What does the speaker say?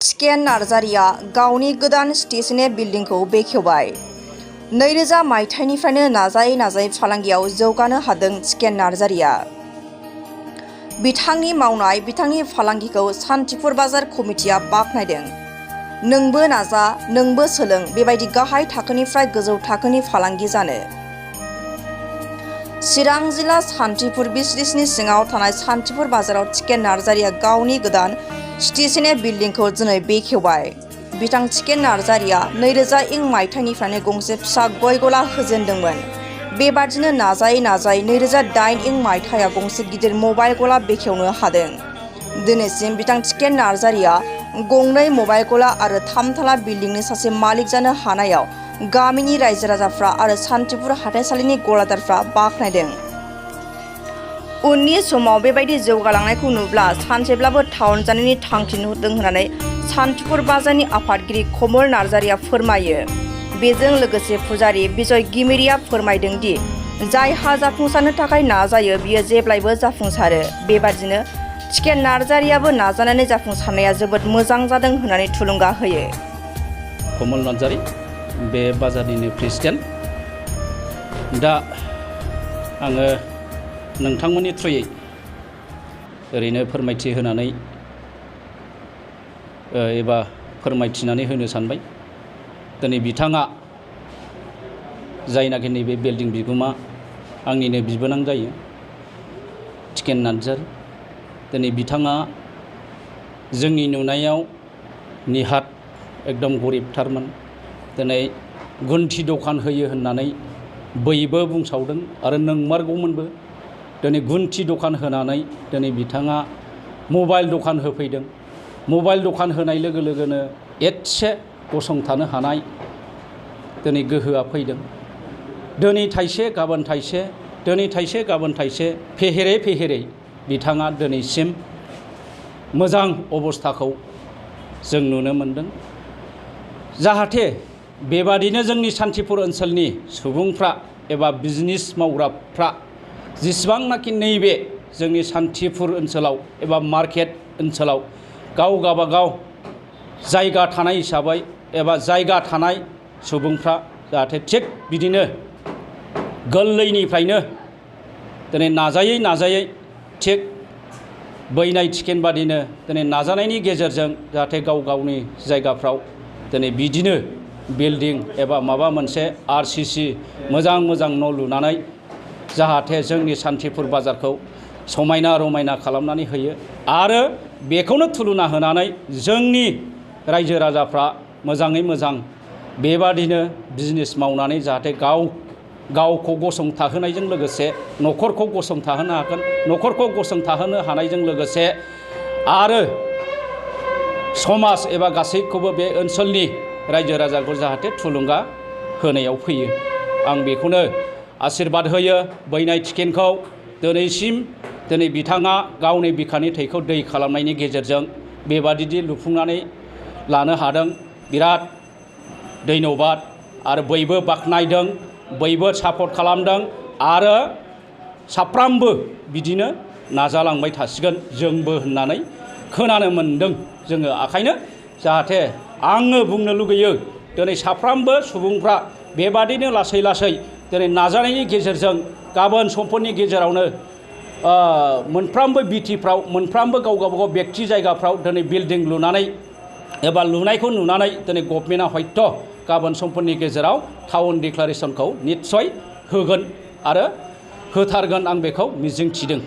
Chicken नार्जारिया गावनि गोदान स्टेशननि बिल्डिंखौ बेखेवबाय। 2000 मायथाइनिफ्रायनो नाजायै फालांगियाव जौगानो हादों चिकेन नार्जारिया। बिथांनि मावनाय, बिथांनि फालांगिखौ सान्थिपुर बाजार कमिटिया बाख्नायदों। नोंबो नाजा, नोंबो सोलों बेबायदि गाहाय थाखोनिफ्राय गोजौ थाखोनि फालांगि जानो। चिरां जिल्ला सान्थिपुर बिसरिसनि सिङाव थानाय सान्थिपुर बाजाराव चिकेन नार्जारिया गावनि गोदान स्टेशननि बिल्डिंखौ दिनै बेखेवबाय। बिथां चिकेन नार्जारिया 2000 मायथाइनिफ्रायनो गंसे फिसा गय गला होजेनदोंमोन। बेबादिनो नाजायै 2008 मायथाइयाव गंसे गिदिर मबाइल गला बेखेवनो हादों। दिनैसिम बिथां चिकेन नार्जारिया गंनै मबाइल गला आरो 3 थाला बिल्डिंनि सासे मालिक जानो हानायाव गामिनि रायजो राजाफ्रा आरो सान्थिपुर हाथाइसालिनि गलादारफ्रा बाख्नायदों। उननि समाव बेबायदि जौगालांनायखौ नुब्ला सानसेब्लाबो टाउन जानायनि थांखि नुदों होननानै सान्थिपुर बाजारनि आफादगिरि कमल नार्जारिया फोरमायो। बेजों लोगोसे फुजारि बिजय गिमिरिया फोरमायदों दि जायहा जाफुंसारनो थाखाय नाजायो बियो जेब्लायबो जाफुंसारो। बेबादिनो चिकेन नार्जारियाबो नाजानानै जाफुंसारनाया जोबोद मोजां जादों होननानै थुलुंगा होयो। कमल नार्जारि बे बाजारनिनो प्रेसिडेन्ट। दा आङो नोंथांमोननि थ्रुयै ओरैनो फोरमायथि होनानै एबा फोरमायथिनानै होनो सानबाय। दिनै बिथाङा जायनाखि नैबे बिल्डिं बिगोमा आंनिनो बिबोनां जायो चिकेन नार्जारि। दिनै बिथाङा जोंनि नुनायाव निहाथ एकदम गरिबथारमोन। दिनै गुन्थि दखान होयो होननानै बयबो बुंसावदों आरो नंमारगौमोनबो। दिनै गुन्थि दखान होनानै दिनै बिथाङा मबाइल दखान होफैदों। मबाइल दखान होनाय लोगो लोगोनो एसे गसंथानो हानाय दिनै गोहोआ फैदों। दिनै थाइसे गाबोन थाइसे, दिनै थाइसे गाबोन थाइसे फेहेरै फेहेरै बिथाङा दिनैसिम मोजां अबस्थाखौ जों नुनो मोनदों। जाहाथे बेबादिनो जोंनि सान्थिपुर ओनसोलनि सुबुंफ्रा एबा बिजनेस मावग्राफ्रा जेसेबांनाखि नैबे जोंनि सान्थिपुर ओनसोलाव एबा मार्केट ओनसोलाव गावबागाव जायगा थानाय हिसाबै एबा जायगा थानाय सुबुंफ्रा जाहाथे थिग बिदिनो गोरलैनिफ्रायनो दिनै नाजायै थिग बैनाय चिकेन बादिनो दिनै नाजानायनि गेजेरजों जाहाथे गाव गावनि जायगाफ्राव दिनै बिदिनो बिल्डिं एबा माबा मोनसे RCC मोजां न' लुनानै जाहाथे जोंनि सान्थिपुर बाजारखौ समायना रमायना खालामनानै होयो आरो बेखौनो थुलुना होनानै जोंनि रायजो राजाफ्रा मोजाङै मोजां बेबादिनो बिजनेस मावनानै जाहाथे गावखौ गसंथाहोनायजों लोगोसे न'खरखौ गसंथाहोनो हागोन। न'खरखौ गसंथाहोनो हानायजों लोगोसे आरो समाज एबा गासैखौबो बे ओनसोलनि रायजो राजाखौ जाहाथे थुलुंगा होनायाव फैयो। आं बेखौनो आशीर्बाद होयो। बैनाय चिकेनखौ दिनै बिथाङा गावनि बिखानि थैखौ दै खालामनायनि गेजेरजों बेबादि लुफुंनानै लानो हादों। बिराद धन्यबाद आरो बयबो बाख्नायदों, बयबो सापर्ट खालामदों आरो साफ्रामबो बिदिनो नाजालांबाय थासिगोन जोंबो होननानै खोनानो मोनदों जोङो। ओंखायनो जाहाथे आङो बुंनो लुगैयो दिनै साफ्रामबो सुबुंफ्रा बेबादिनो लासै दिनै नाजानायनि गेजेरजों गाबोन समफोरनि गेजेरावनो मोनफ्रामबो बिटिफ्राव मोनफ्रामबो गावबागाव बेक्ति जायगाफ्राव दिनै बिल्डिं लुनानै एबा लुनायखौ नुनानै दिनै गभर्नमेन्टआ हयथ' गाबोन समफोरनि गेजेराव टाउन डिक्लारेसनखौ निस्सय होगोन आरो होथारगोन आं बेखौ मिजिंथिदों।